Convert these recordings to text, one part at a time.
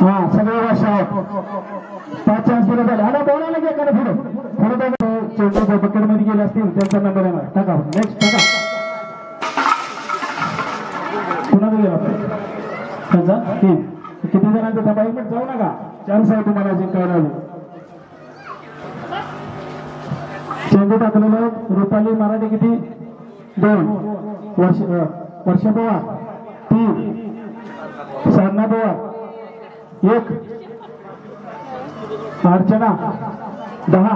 हा सगळे वर्षा 5 चान्स पुढे झाले. आता बोलायला घ्या का पुढे पुढे चेंडू बकेट मध्ये गेले असतील त्यांचा नंबर येणार. टाका नेक्स्ट टाका. पुन्हा गेला त्यांचा 3. किती जणांचा थांबा 1 मिनिट जाऊ नका. चान्स आहे तुम्हाला जिंकायला. चेंडू टाकलेलं रुपाली मराठी किती 2. वर्ष पवार 3. साधना पवार 1. अर्चना 10.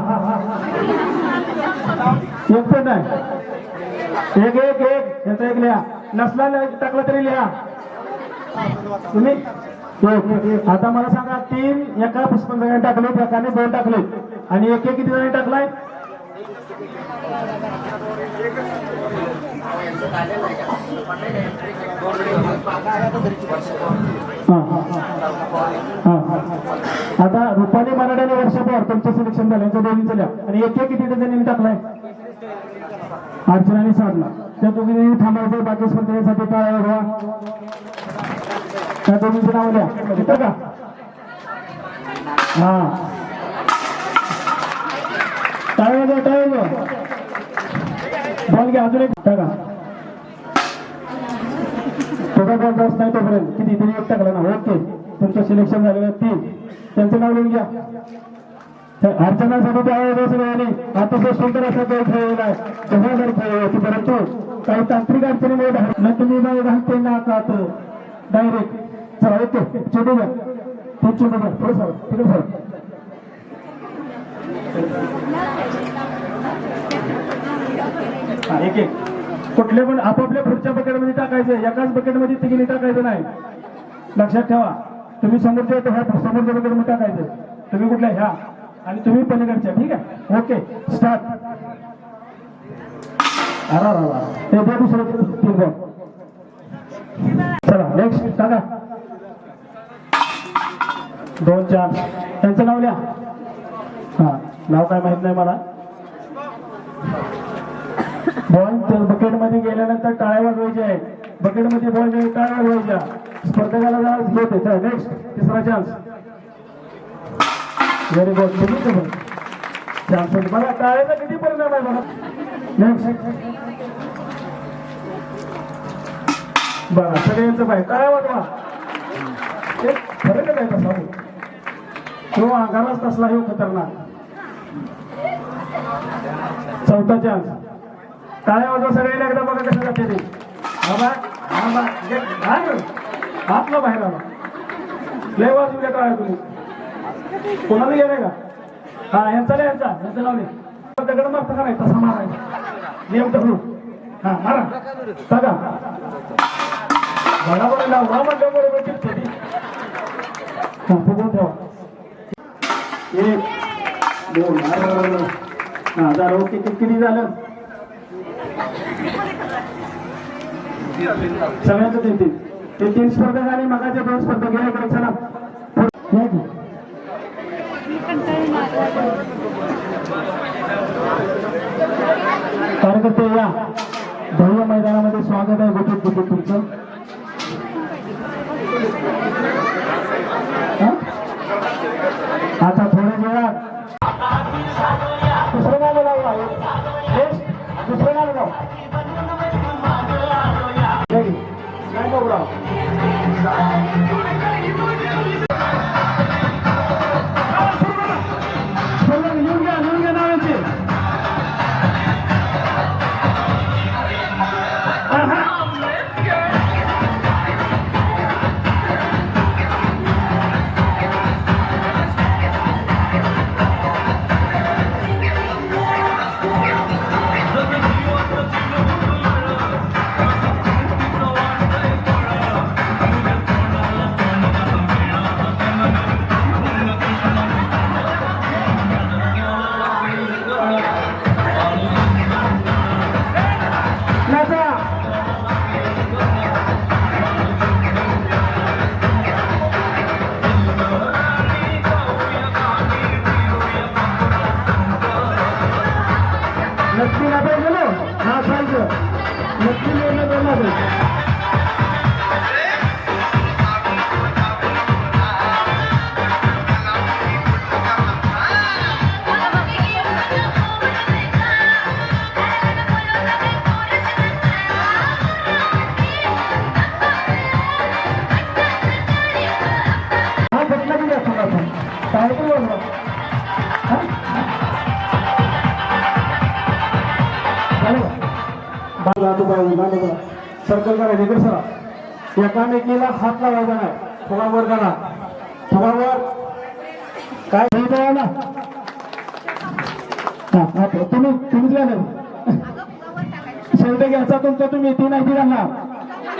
1 पण नाही. 1 याचा 1 लिहा. नसला टाकला तरी लिहा तुम्ही. 1. आता मला सांगा 3 एका पुष्पाने टाकले एकाने 2 टाकले आणि 1 किती जणांनी टाकलाय. आता रुपाली मराठ्याने वर्ष पवार तुमचं सिलेक्शन झालं यांच्या दोन्ही लिहा आणि 1 किती जणांनी टाकलाय. अर्चनाने साधला. त्या दोघींनी थांबायचं. बाकी स्पर्धेसाठी टाळ्या वाजवा. त्या दोघींची नाव लिहा येतं का. हा टाळ्या वाजवा. बॉल घ्या अजून एक टाका. थोडा बॉल जास्त नाही तोपर्यंत किती तरी 1 टाकला ना. ओके तुमचं सिलेक्शन झालेलं 3. त्यांचं नाव लिहून घ्या. अर्चनासाठी त्यावेळेस सगळ्यांनी अतिशय सुंदर असा खेळ खेळलेला आहे. जबरदस्त खेळ होती परंतु काही तांत्रिक अडचणीमुळे तुम्ही नाही घालते ना का डायरेक्ट. चला ओके चेंडू घ्या. ते चेंडू घ्या थोडं सर तिकडे सर. एक कुठले पण आपापल्या पुढच्या बकेटमध्ये टाकायचं. एकाच बकेटमध्ये तिघीने टाकायचं नाही. लक्षात ठेवा. तुम्ही समोरच्या समोरच्या बकेटमध्ये टाकायचं. तुम्ही कुठल्या ह्या आणि तुम्ही पलीकडच्या. ठीक आहे ओके स्टार्ट. ते द्या दुसरं 3 बॉल. चला नेक्स्ट टाका. 2 4. त्यांचं नाव लिहा. हा नाव काय माहित नाही मला. बॉल बकेटमध्ये गेल्यानंतर टाळ्या वाजवायच्या आहेत. बकेटमध्ये बॉल गेले टाळ्या वाजवायच्या. स्पर्धकाला होते. नेक्स्ट 3रा चान्स. Very good. तुम्ही चान्स बघा टाळ्याचा किती परिणाम आहे बघा. नेक्स्ट बघा सगळ्यांचं पाहिजे टाळ्या वाजवा. फरक आहे तसा तो अंगालाच कसला हे खतरनाक. 4था चान्स. टाळ्या वाजवा सगळ्यांना एकदा बघा कसं जाते ते. हातला बाहेर आला. लय वाजू द्या टाळ्या तुम्ही. कोणाला गेलाय का. हा यांचा यांचं लावले. दगड मारता का नाही तसा मारायचा नियम धरून. हा मारा बघा बरोबर लावा म्हटलं बरोबर टिपते ती. हा बघून ठेवा. 1 2 हा झालं. ओके किती झालं. सगळ्यांचं 3 ते 3 स्पर्धक आणि मगाच्या 2 स्पर्धक घ्या इकडे. चला कार्यकर्ते या भव्य मैदानामध्ये स्वागत आहे. गुपित तुमचं. आता थोड्या वेळात दुसरं गाणं लावला. दुसरं गाणं लाव. लिहून घ्या नावांचे. काहीतरी बोललो सर्कल करा निकट सरा एकामेकीला हात लावायचा नाही फुगावर करा फुगावर काय ना तुम्हीच घ्या शेवटी घ्यायचा तुमचा तुम्ही ती नाही ती घालणार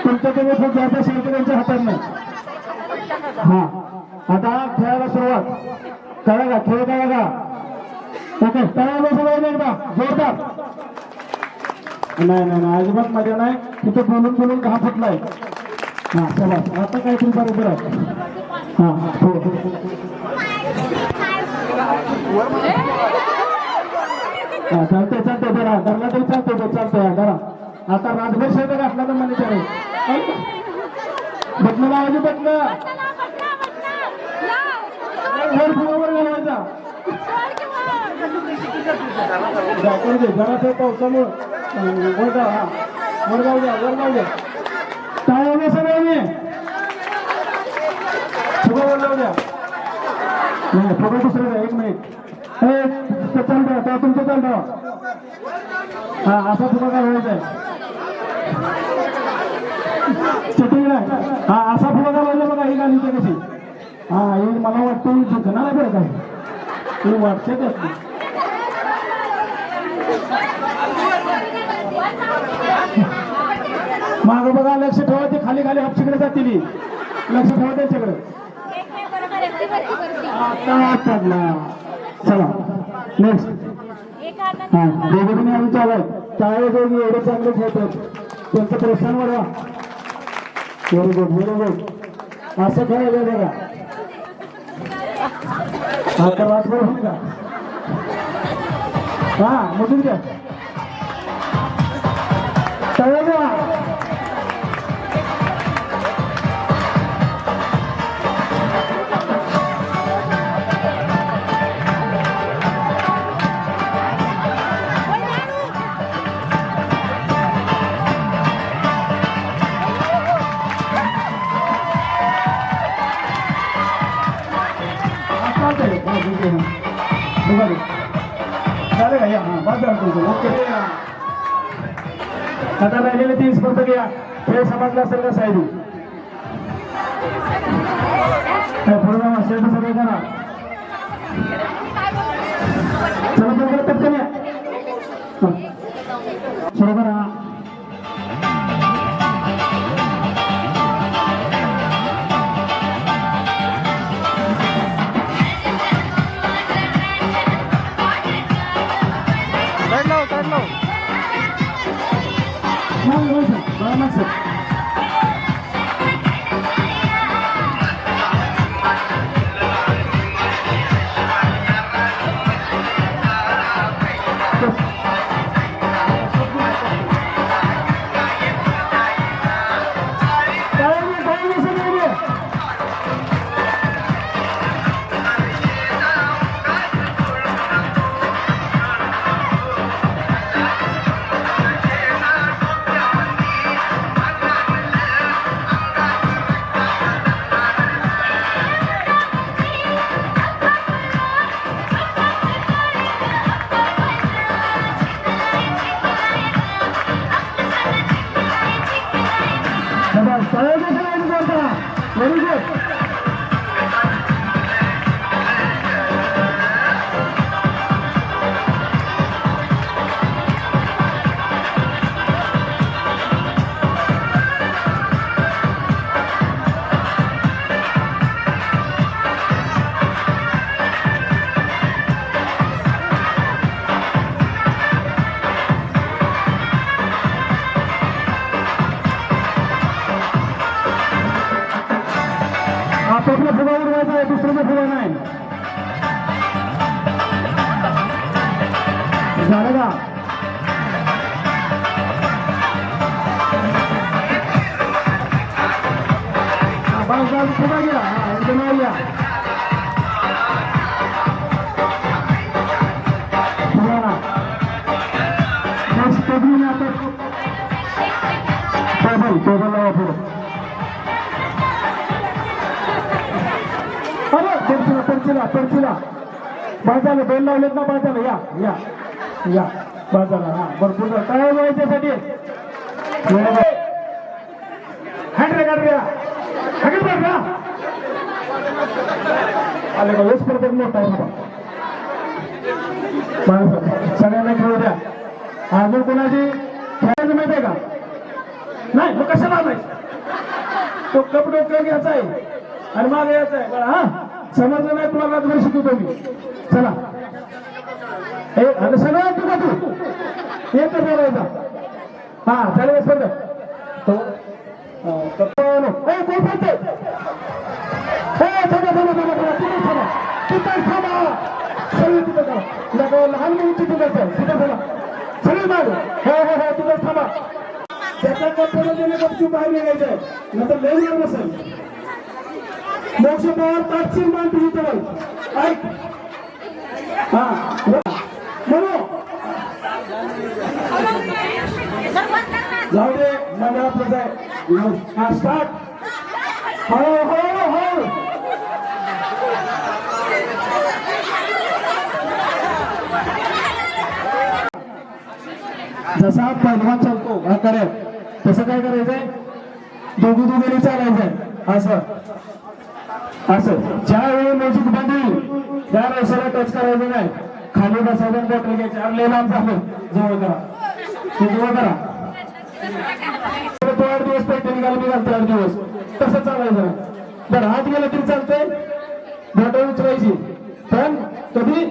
तुमचं तुम्ही खूप घ्यायचा शेवटी त्यांच्या हातात नाही हा आता खेळायला सुरुवात कळा का खेळ कळा का ओके तळायला सुरुवात एकदा जोरदार नाही नाही नाही अजिबात मजा नाही तिथं बोलून बोलून घा फुटलाय हा चला आता काहीतरी बरोबर आहे हा हो हा चालतंय चालतंय जरा धरला तरी चालतंय चालतंय जरा आता रातभर शेत घातला तर मला विचारेल बटणं लावायची बटणं वर फुगावर घालवायचा जरा पावसामुळं वरगाव हा वरगाव द्या टाळ्या सगळ्यांनी फुगा वर लावू द्या नाही फुगा दुसरं द्या 1 मिनिट चाल ठेवा तुमचं चाल ठेवा हा असा फुगा काय व्हायचा चिटिंग नाही हा असा फुगा काय व्हायचा बघा ही गाणी कशी हा हे मला वाटतं जिंकणार आहे बरं काय हे वाटते त्यात माग बघा लक्ष ठेवा ते खाली खाली हापशीकडे जातील लक्ष ठेवा त्यांच्याकडे आता पडला चला नेक्स्ट हा दोघे आम्ही चालू आहेत टाळे दोघी एवढे चांगले खेळतात त्यांचं प्रोत्साहन वाढवा व्हेरी गुड व्हेरी गुड असं खेळायचं बघा आता रातभर होईल का हा मोठून द्या टाळे द्या झाले का या हा बाजार ओके आता राहिलेले 3 स्पर्धक या खेळ समजला असेल का साहेब पूर्ण असेल तर सगळे करा चला बरोबर पटकन या सुरू करा Very good. आपापला फुगा उडवायचा आहे दुसऱ्याचा फुगा नाही झालं का बाजूला फुगा घ्या इथे नाही या फुगा ना नेक्स्ट टेबल आता टेबल लावा पुढे अरे पंचीला बाजाला दोन लावलेत ना बाजाला या या या बाजाला हा भरपूर काय व्हायच्यासाठी हँड्रे गाड्या हँड बघा आले का वेस्ट करतात मोठा आहे सगळ्यांना खेळू द्या अजून कोणाची खेळायचं माहिती आहे का नाही मग कशाला आलाय तो कप डोक्यावर घ्यायचा आहे आणि मागे यायचा आहे बरं हा समजलं नाही तुम्हाला तुम्ही शिकवतो मी चला आणि सगळं तू का तू एक करायचा हा चालेल स्पर्धा लहान मुली तिथे जायचं तिथे चला सगळे माग हो हो हो तिथं थांबा त्याचा कपडा देणे गपचूप बाहेर निघायचंय नंतर लय मार नसेल मोक्ष पवार ताटशील मान तुझी तवल ऐक हा म्हणू जाऊ दे मला आपलं जाय हा स्टार्ट हो हो हो जसा पहिलवान चालतो हा करे तसं काय करायचंय दोघी चालायचंय असं असं ज्यावेळी म्युझिक बंद होईल त्या रस्त्याला टच करायचं नाही खाली बसायचं बॉटल घ्यायचे अरे लांब झालं जवळ करा ते जवळ करा तो 8 दिवस पैठणी निघाल मी घालतो 8 दिवस तसं चालायचं बरं हात गेलं तरी चालतंय बॉटल उचलायची पण कधी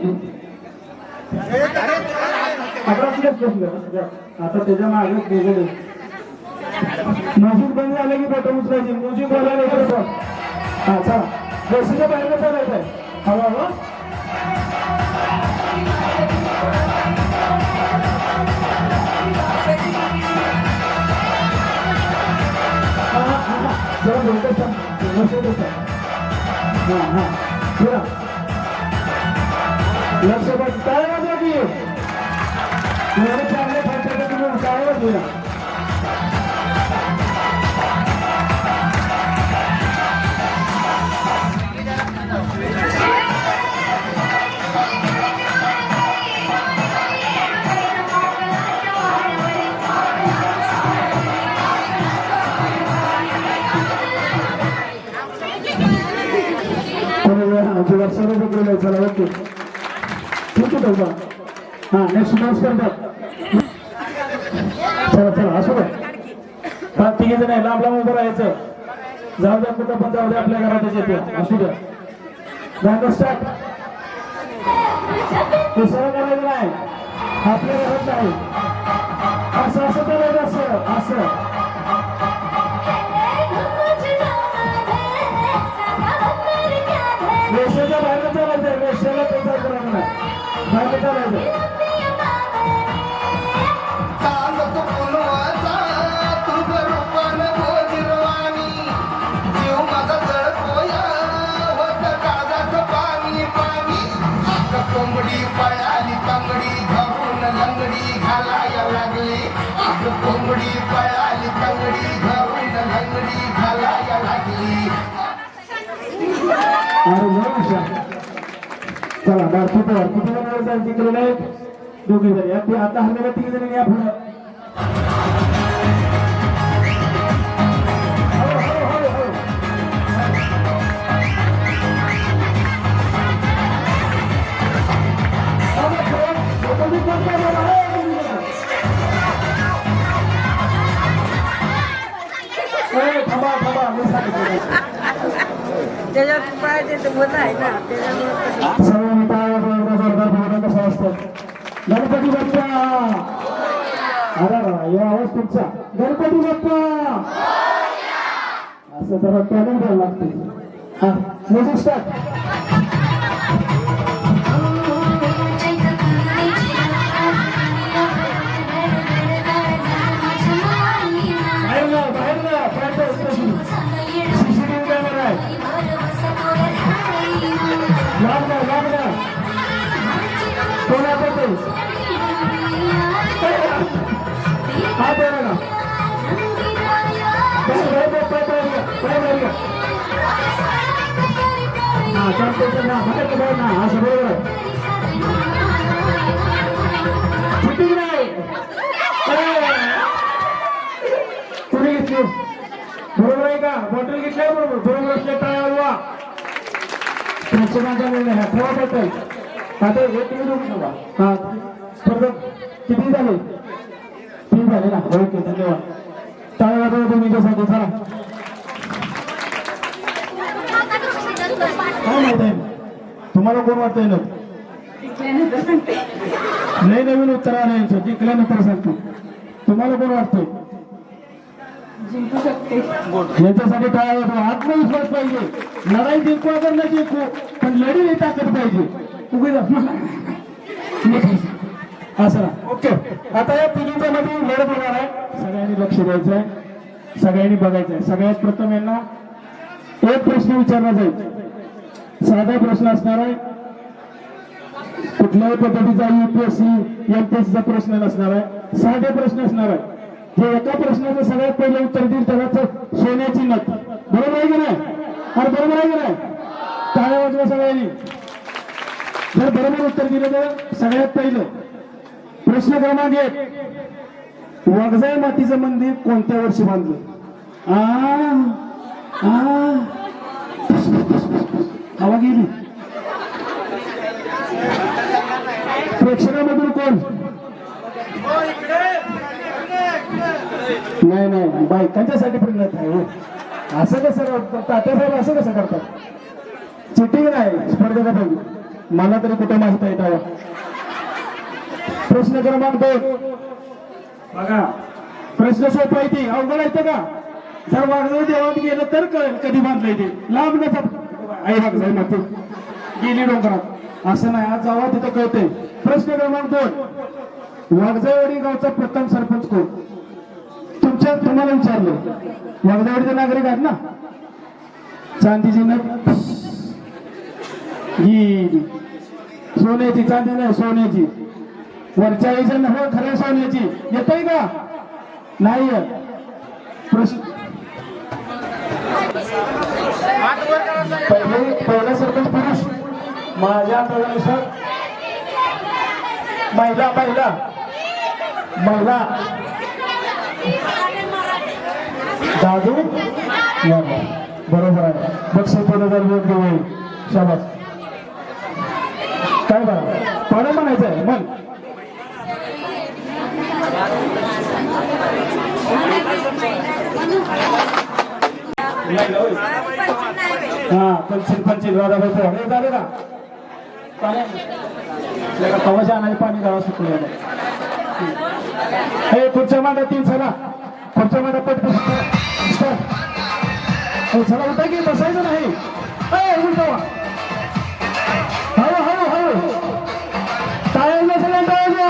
आता त्याच्या मागे वेगळे म्युझिक बंद झालं की बॉटल उचलायची म्युझिक बोलायला हा चला बसीच्या बाहेर चालायचं आहे हवा हवा जरा बोलतो हा हा बोला लक्ष बघ काय वाजवा की चांगले फायदा तुम्ही काय वाजूया चला ओके ठीक आहे हा नेक्स्ट डान्स करतात चला चला असू द्या हा तिघे जण आहे लांब लांब उभं राहायचं जाऊ द्या कुठं पण जाऊ द्या आपल्या घरातच येते असू द्या डान्स स्टार्ट दुसरं करायचं नाही आपल्या घरात नाही असं असं करायचं असं असं रेषेच्या बाहेर चालायचं रेषेला पैसा करायला नाही बाहेर चालायचं कोंबडी पळाली तांगडी घरून लंगडी घालाया लागली कोंबडी पळाली तांगडी घरून लंगडी घालाया लागली चला बारकी पवार किती जण जिंकलेले आहेत दोघे जण आता हल्ल्याला तिघे जण या पुढे थांबा थांबा मी सांगितलं त्याच्यात पाहिजे तर होत आहे ना त्याच्यामुळे सरकार कसं असतं गणपती बाप्पा अरे या आवाज तुमचा गणपती बाप्पा असं तर टॅलेंट द्यायला लागते हा म्युझिक स्टार्ट चालतंय ना म्हणत की बाई ना असं बरोबर आहे चिटिंग नाही कुणी घेतली बरोबर आहे का बॉटल घेतल्या बरोबर बरोबर असल्या टाळ्या वाजवा प्रेक्षकांचा निर्णय हा ठेवा बॉटल आता हे तुम्ही रोखू नका हा स्पर्धक किती झाले 3 झाले ना ओके धन्यवाद टाळ्या वाजवा दोन्हीच्यासाठी चला काय माहित आहे तुम्हाला कोण वाटतंय ना नाही नवीन उत्तर आलं यांचं जिंकल्यानंतर सांगतो तुम्हाला कोण वाटतंय जिंकू शकते याच्यासाठी काय आत्मविश्वास पाहिजे लढाई जिंकू अगर न जिंकू पण लढी ही ताकद पाहिजे उभी असं ना ओके आता या तिघींच्या मध्ये लढत होणार आहे सगळ्यांनी लक्ष द्यायचं आहे सगळ्यांनी बघायचं आहे सगळ्यात प्रथम यांना एक प्रश्न विचारला जाईल साधा प्रश्न असणार आहे कुठल्याही पद्धतीचा UPSC MPSCचा प्रश्न नसणार आहे साधे प्रश्न असणार आहे जे एका प्रश्नाचं सगळ्यात पहिले उत्तर देईल त्याला सोन्याची नथ बरोबर आहे की नाही अरे बरोबर आहे की नाही टाळ्या वाजवा सगळ्यांनी जर बरोबर उत्तर दिलं तर सगळ्यात पहिलं प्रश्न क्रमांक 1 वगजाई मातीचं मंदिर कोणत्या वर्षी बांधलं हवा गेली प्रेक्षकामधून कोण नाही नाही बायकांच्यासाठी प्रेरणत आहे हो असं कसं तात्यासाहेब असं कसं करतात चिटिंग नाही स्पर्धकापैकी मला तरी कुठे माहित आहे तेव्हा प्रश्न क्रमांक 2 बघा प्रश्न सोपा आहे ती अवघड आहे का जर वागजळ देवात गेलं तर कळेल कधी बांधलंय ते लांब नका आई वागजाई माती गेली डोंगरात असं नाही आज जावा तिथं कळतंय प्रश्न क्रमांक 2 वागजाईवाडी गावचा प्रथम सरपंच कोण तुम्हाला विचारलं वागजाईवाडीचे नागरिक आहेत ना चांदीची नथ ही सोन्याची चांदी नाही सोन्याची वरच्या आईच्या नव्हे खऱ्या सोन्याची येतोय का नाही प्रश्न पहिला सरपंच पुरुष माझ्या अंदाजानुसार महिला दादू बरोबर आहे बक्षीस 2000 देऊ शाबास काय बरं पाडं म्हणायचं आहे मन हा पंचील राधाबाई पोहणे झाले का पाणी कवाच्या आणायला पाणी गावा सुटलं हे पुढच्या मांडा 3 चला पुढच्या मांडा पटकन चला उठा की बसायचं नाही उलटावा हळू टाळ्या सगळ्या टाळ्या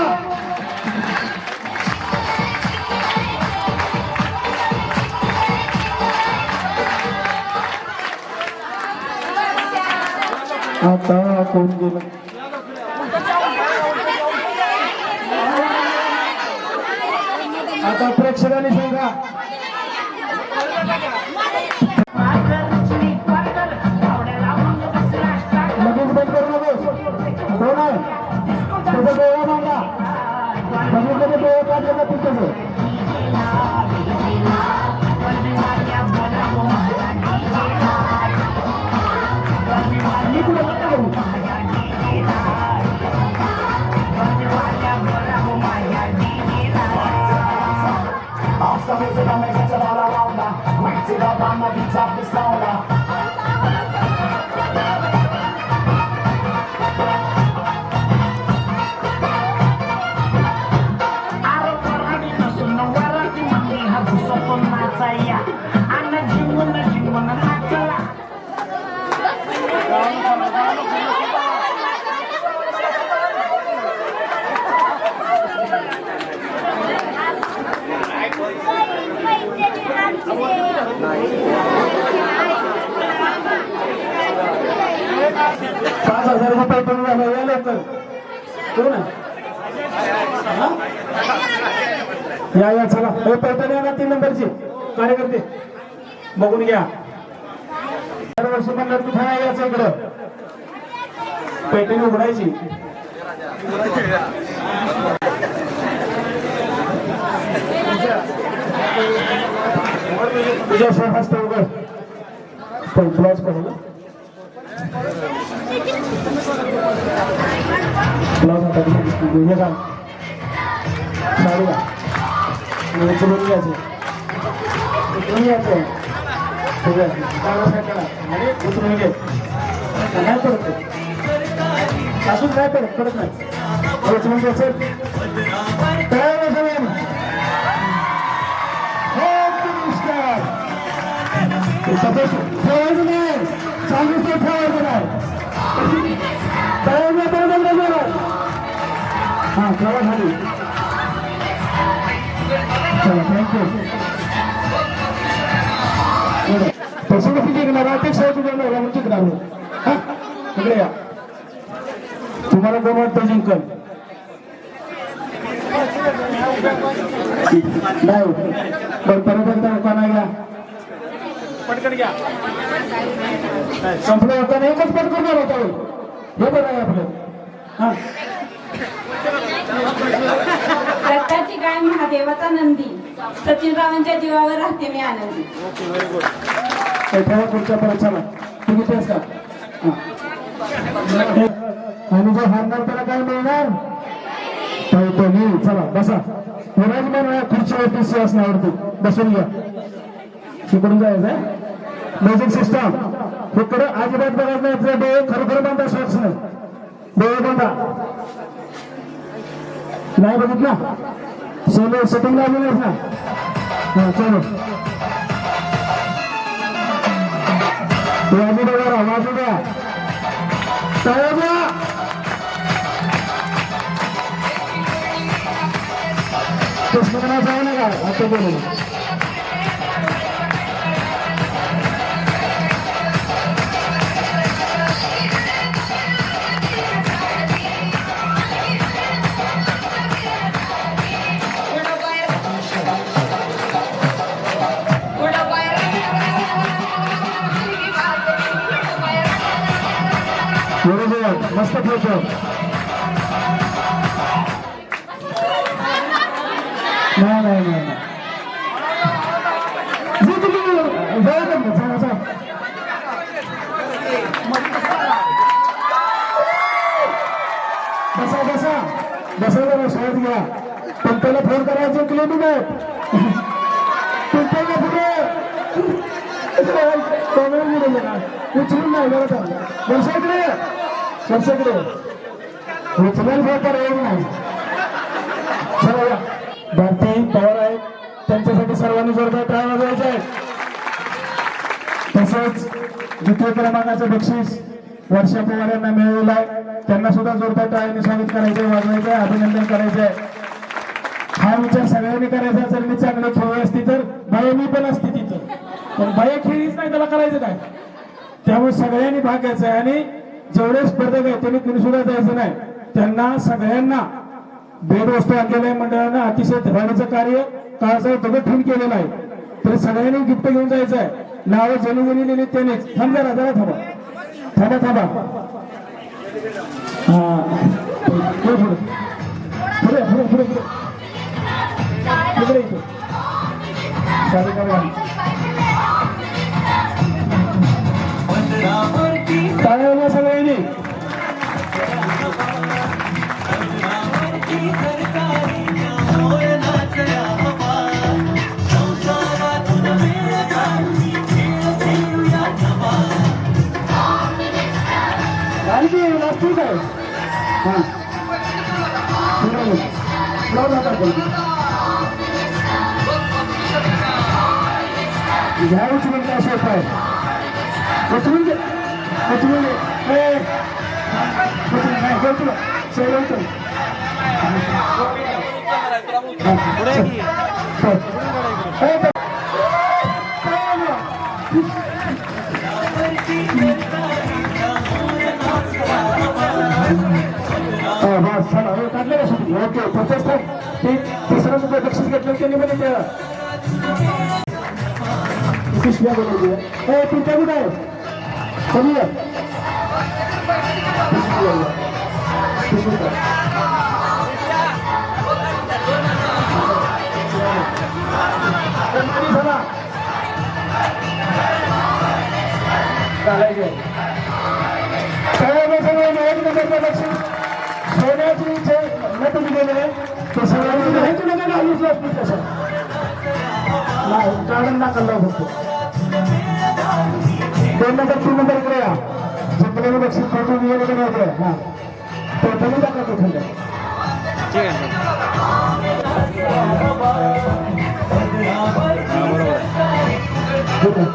आता कोण गेलं आता प्रेक्षकांनी सांगा लगेच बंद करू नकोस कोण आहे त्याचा डोळा मागा बघितलं डोळा काढलं का तुमचं या चला पैठणी आणा 3 नंबरची कार्यकर्ते बघून घ्या दरवर्षी म्हणलं तू ठेवा यायचं इकडं पेटीने उघडायची. तुझ्या स्वहस्त उघड पण ब्लाउज करू ब्लाउज हे का साडी का चलून घ्यायचं उतरून घ्यायचं ठीक आहे चांगला साईड करा आणि उतरून घे नाही पडत असून काय पडत नाही उतरून घ्यायचं तयार आहे सगळ्यांनी ठेवायचं नाही चांगलं ते ठेवायचं नाही तयार हा ठेवा खाली चला थँक्यू तसं कसं जिंकणार अपेक्षा आहे तुझ्या म्हणून जिंकणार हा इकडे या तुम्हाला कोण वाटतं जिंकल नाही पण परत एकदा दुकाना घ्या पटकन घ्या संपलं होता नाही एकच पट करणार होता हे बरं आहे आपलं हा दत्ताची गाय महादेवाचा नंदी सचिनरावांच्या जीवावर राहते मी आनंदी. ठेवा पुढच्या परत चला तुम्ही तेच का आणि जो हारणार त्याला काय मिळणार तो मी चला बसा कोणाच म्हणा खुर्चीवरती सिंहासनावरती बसून घ्या तिकडून जायचं म्युझिक सिस्टम इकडे अजिबात बघायचं नाही डोळे खरोखर बांधा स्वच्छ नाही डोळे बांधा नाही बघितलं सोलो सेटिंग लागली नाहीस ना हा चलो वाजू द्या वाजू द्या तयार द्या कृष्णा जाऊ नका आता बोलू बरोबर मस्त फोटो नाही नाही नाही बसा बसा बसा जरा शोध घ्या पंपाला फोन करायचं किलोमीटर पंपाला पुढे उचलून नाही बरं वर्षाकडे वर्षाकडे उचलून व्यापार येऊ नाही चला भारती पवार आहेत त्यांच्यासाठी सर्वांनी जोरदार टाळ्या वाजवायच्या आहेत. तसंच द्वितीय क्रमांकाचं बक्षीस वर्षा पवार यांना मिळवलं आहे त्यांना सुद्धा जोरदार टाळ्याने स्वागत करायचंय वाजवायचंय अभिनंदन करायचंय. हा विचार सगळ्यांनी करायचा जर मी चांगलं खेळली असती तर बाया मी पण असती तिथं पण बाया खेळलीच नाही त्याला करायचं काय त्यामुळे सगळ्यांनी भाग घ्यायचा आहे आणि जेवढे स्पर्धक आहेत त्यांनी कुणी सुद्धा द्यायचं नाही त्यांना सगळ्यांना भेटवस्तू आणलेल्या मंडळानं अतिशय धडाडीचं कार्य काळाचा दगड ठेवून केलेलं आहे तरी सगळ्यांनी गिफ्ट घेऊन जायचं आहे. नावं जनुगुनी लिहिली त्यानेच थांब जरा जरा थांबा थांबा थांबा हा पुढे पुढे पुढे पुढे पुढे पुढे इथे साडी काढा टाळ्या सगळ्यांनी ठीक आहे हा घ्या उचलून काय सोपं आहे उचलून घे उचलून घे उचलून शेवट उचल काढले ओके तिसरा सुद्धा बक्षीस घेतलं त्यांनी मध्ये त्या पिशव्या बोलवली पिंट्या कुठे आहे चलिए एक नंबरचं बक्षीस सोन्याची जे नट दिलेले ते सगळ्यांनी हे तुला काय घालूच लागते तसं नाही काढून दाखल फक्त 2 नंबर 3 नंबर इकडे या जिंकलेलं बक्षीस फोटो दिलेलं का नाही इकडे हां तो तुम्ही दाखवा तो खाली ठीक आहे ठीक आहे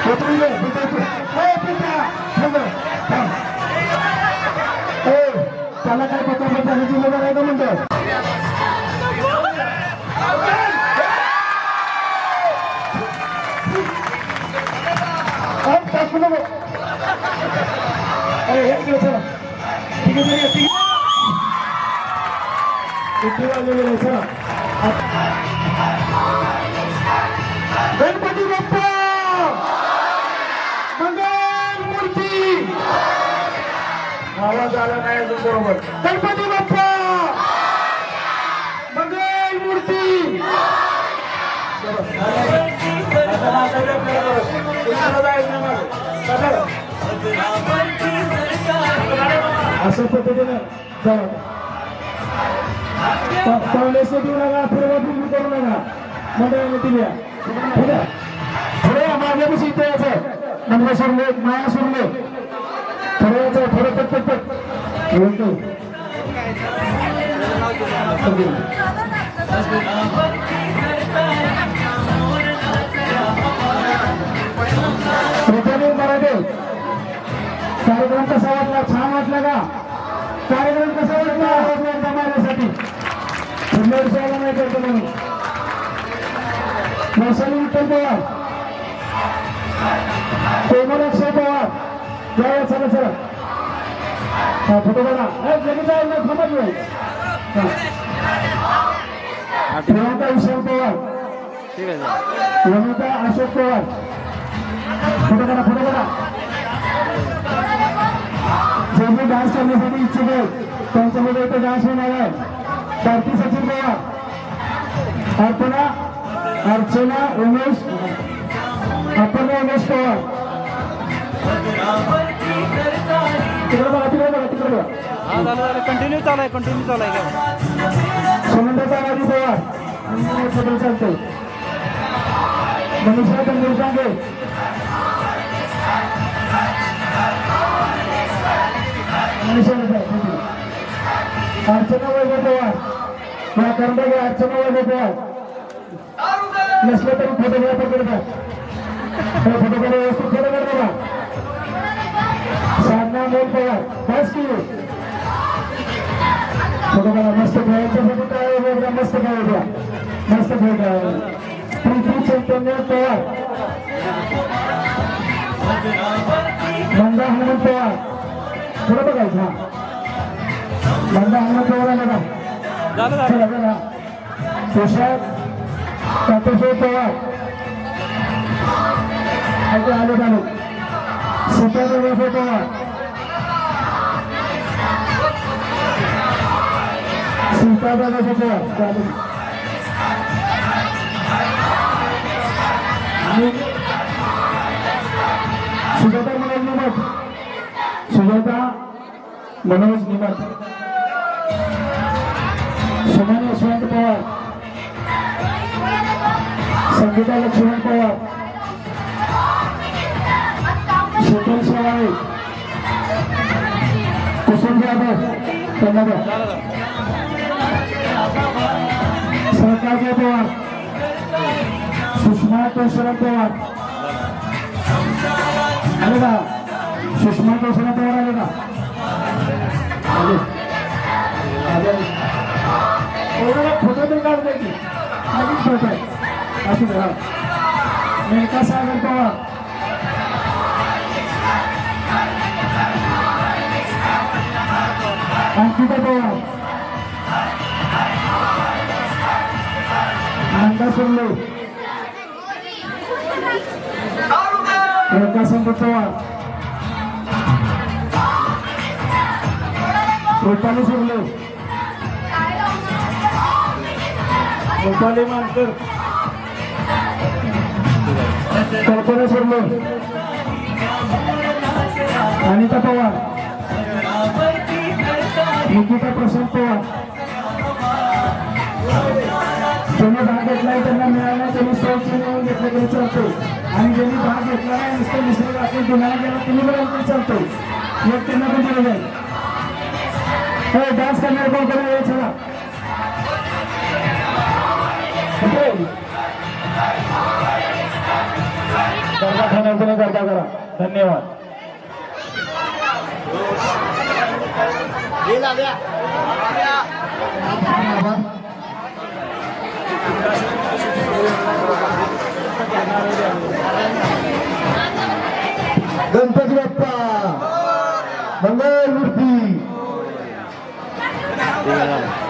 उतरले त्याला काय पत्र जाण्याची जिम्मेदार आहे का म्हणतो टाकू नको एक दिवस ठीक आहे किती वाजलेले चला गणपती बाप्पा मंगल मूर्ती आवाज आला नाही अजून बरोबर गणपती बाप्पा मंगल मूर्ती असं पद्धतीनं पावलेस देऊ नका फिरवा फिरवी करू नका मंडळाने दिल्या थोडे माझ्यापाशी इथे यायचं म्हणजे सोडले माया सोडले थोडं यायचं थोडं पटपट बोलतो रुपये मराठे कार्यक्रम कसा वाटला छान वाटला का कार्यक्रम कसा वाटला माझ्यासाठी वर्षाला नाही करतो म्हणून वैशाली विठ्ठल पवार कोमल अक्षय पवार या चला चला हा फोटो बघा लगेच थांबा घेऊ प्रियंका विशाल पवार ठीक आहे वनिता अशोक पवार फोटो बघा जे जे डान्स करण्यासाठी इच्छुक आहेत त्यांच्यामध्ये इथे डान्स होणार आहे कार्ती सचिन पवार अर्चना उमेश अपर्णा उमेश पवार तिकडे बघा हा झालं कंटिन्यू चालू आहे काय सुनंदा राजी पवार चालते मनीषा तंदुरकांगे अर्चना वैभव पवार या कर्मचारी अर्चना वैभव पवार नसलं तरी फोटोग्राफर करतात फोटोग्राफर व्यवस्थित फोटो करता साधना मोल पवार बस की फोटोग्राफर मस्त यांच्यासाठी काय वेगळा मस्त काय वेगळा मस्त वेगळा प्रीती चैतन्य पवार मंदा हनुमंत पवार थोडं बघायचं हा मंदा हनुमंत पवार आला का चला बघा तुषार काटेश्वर पवार आले झाले सीता देवेश्वर पवार सीता देवेश्वर पवार सुजाता मनोज निमत सुजाता मनोज निमत सुमन यशवंत पवार संगीता लक्ष्मण पवार शीतल शेवाळे कुसुम जाधव कन्नड सहकार्य पवार सुषमा तुळशीराम पवार आले का सुषमा तुळशीराम पवार आले का फोटो तर काढता की आधीच फोटो आहे असू द्या मेनका सागर पवार अंकिता पवार नंदा सुरले प्रकाशन पवार रुपाली सुरले रुपाली मानकर कल्पना सुरले अनिता पवार निकिता प्रशांत पवार ज्यांनी भाग घेतलाय त्यांना मिळाला त्यांनी स्वच्छ मिळवून घेतलं तरी चालतो आणि ज्यांनी भाग घेतला नाही नुसतं मिसळ असेल गुन्हा गेला तुम्ही पण तरी चालतो मग त्यांना पण दिलं जाईल हो डान्स करणार कोण करून वेळ चला गरबा खाण्याचं गरबा करा धन्यवाद गणपती बाप्पा मंगल मूर्ती ठीक आहे